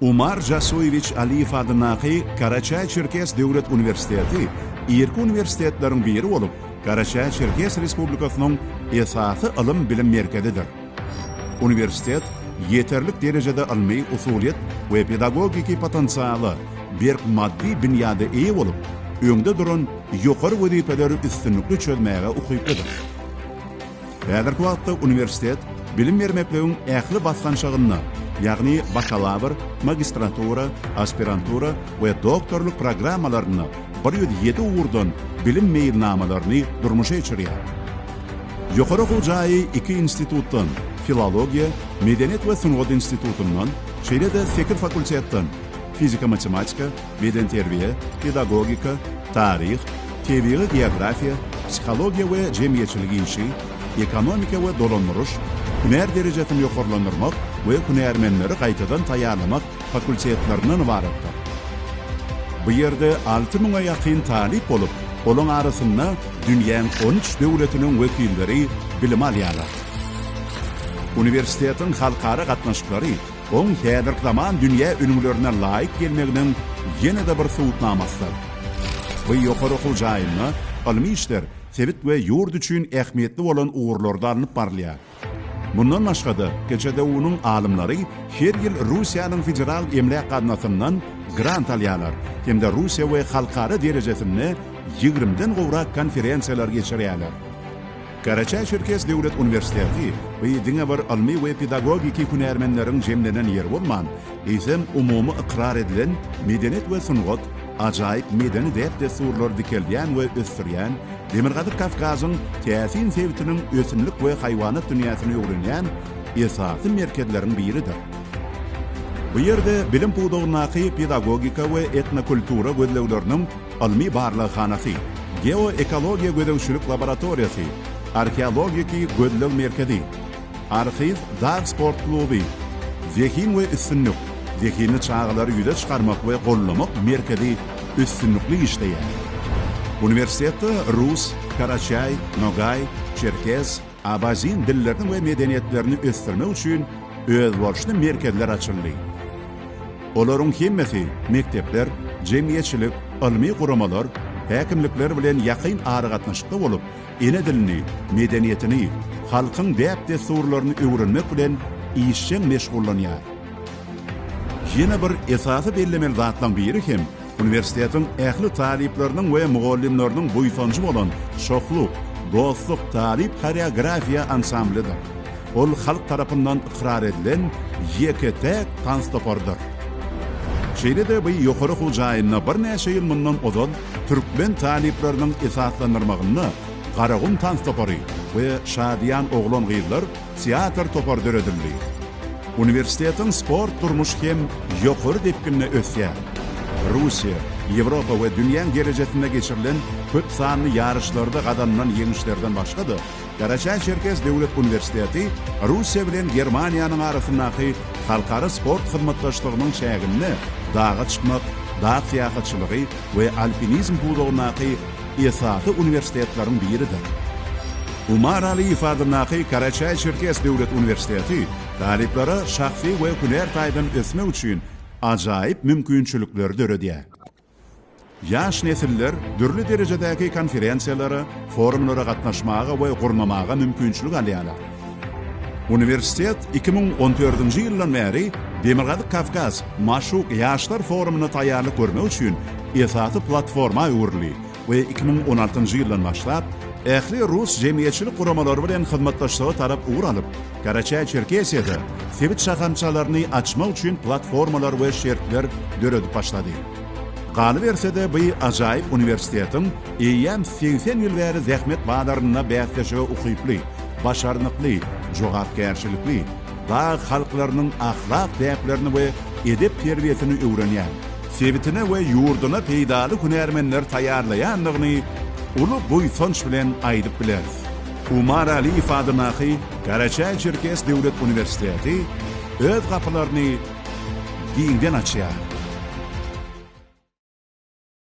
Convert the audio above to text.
Umar Jasoyevich Aliyev adındaki Karaçay-Çerkes Devlet Üniversiteti, İrki üniversitetlerin biri olup, Karaçay-Çerkes Respublikasının esası ilim bilim merkezidir. Üniversitet, yeterlik derecede ilmi usuliyet ve pedagogiki potansiyali bir maddi bünyada iyi olup, öňde duran ýokary wezipeleri üstünlükli çözmäge ukyplydyr. Häzirki wagtda üniversitet bilim bermeklegiň ähli basgançygyny, ýagny bakalavr, magistratura, aspirantura we doktorluk programmalaryny 107 uğurdan bilim meýilnamalaryny durmuşa geçirýär. Ýokary hojaýy iki institutdan, filologiya, medeniyet we sungat institutundan, şeýle-de Sekir fakultetden, fizika matematika, beden terbiye, pedagogika, tarih, tebiği geografiya, psikologiya we jemgyýetçilik işi, ekonomika we dolanmaryş, hüner derejesini ýokarlandyrmak we hünermenleri gaýtadan taýýarlamak fakultetlerinden ibaretdir. Bu ýerde 6000-a ýakyn talip bolup, olaň arasynda dünýäň 13 döwletiniň wekilleri bilim alýarlar. Üniversitetiň halkara gatnaşyklary oň häzirki zaman dünýä ünümlerine laýyk gelmeginiň ýene-de bir suwutnamasy. Bu ýokary okul jaýyny ilmi işler, sewit we ýurt üçin ähmiýetli bolan uğurlarda alınıp barlýar. Bundan başgada, geçede onuň alymlary her ýyl Russiýanyň federal emlak gadnasyndan grant alýarlar, hemde Russiýa we halkara derejesinde 20den gowrak konferensiýalar geçirýärler. Karaçay-Çerkes Devlet Üniversiteti we diňe bir ilmi we pedagogiki hünermenleriň jemlenen ýeri bolman, isem umumy ikrar edilen medeniyet we sungat ajaýyp medeni dep desurlar dikelýän we östirýän Demirgazyk Kafkasyň täsin sewitiniň ösümlik we haýwanat dünýäsini öwrenýän esasy merkezleriň biridir. Bu ýerde bilim puwdagyny pedagogika we etnokultura gözlegleriniň ilmi barlykhanasy, geoekologiýa gözlegçilik laboratoriýasy, arkeologiki gözleg merkezi, arxiv dag sport kluby, zehin we üstünlük, zehini çağları ýüze çykarmak we gollamak merkezi üstünlükli işleýär. Üniversitetde Rus, Karaçay, Nogay, Çerkes, Abazin dillerini we medeniyetlerini östirmek üçin özbaşly merkezler açyldy. Olaryň hemmesi mektepler, jemgyýetçilik, ilmi guramalar, häkimlikler bilen ýakyn aragatnaşykda bolup, ene dilini, medeniyetini, halkyň dep desurlaryny öwrenmek bilen işçiň meşgullanýar. Ýene bir esasy bellemeli zatlaryň biri hem üniversitetiň ähli talipleriniň we mugallimleriniň buýsanjy bolan şoklu, dostluk talip koreografiya ansamblidir. Ol halk tarapyndan ikrar edilen ýekete tanstopordur. Şeýle-de bu ýokary hojaýyny bir näçe ýyl mundan ozan türkmen talipleriniň esaslandyrmagyny Garagum tanstopory we Şadiýan oglan gyýlar teatr topar döredildi. Üniversitetiň sport durmuş hem ýokary depkinne ösýär. Russiýa, Ýewropa we dünýäň derejesinde geçirilen köp sanly ýarışlarda gadanylan ýeňişlerden başga-da, Karaçay-Çerkes Devlet Üniversiteti Russiýa bilen Germaniýanyň arasyndaky halkara sport hyzmatdaşlygynyň şägini dağa çykmak, dağ syýahatçylygy we alpinizm puwdagyny esasy üniversitetleriň biridir. Umar Aliyev adındaki Karaçay-Çerkes Devlet Üniversiteti taliplere şahsi we hüner taýdan ösmek üçin ajaýyp mümkinçilikler döredýär. Yaş nesiller dürli derejedäki konferensiýalara, forumlara gatnaşmaga we gurmamaga mümkinçilik alýarlar. Üniversitet 2014-nji ýyldan beri Demirgazyk Kafkas Maşuk Ýaşlar forumuna taýýarlyk görmek üçin esasy platforma öwrüli we 2016-njy ýyldan başlap ähli Rus jemgyýetçilik guramalary bilen hyzmatdaşlygy tarap uğur alyp, Karaçay-Çerkesiýede sewit şahançalaryny açmak üçin platformalar we şertler döredip başlady. Galy bersede bu ajaýyp üniversitetiň eýem 80 ýyl bäri zähmet baglaryna bäsleşige ukyply, başarnykly, jogapkärçilikli, dağ halklarynyň ahlak däplerini we edep terbiýesini öwrenýär. Sewitine we ýurduna peýdaly hünermenler taýýarlaýandygyny ulu buýsanç bilen aýdyp bileris. Umar Aliyev adındaki Karaçay-Çerkes Devlet Üniversiteti öz kapılaryny giňden açýar.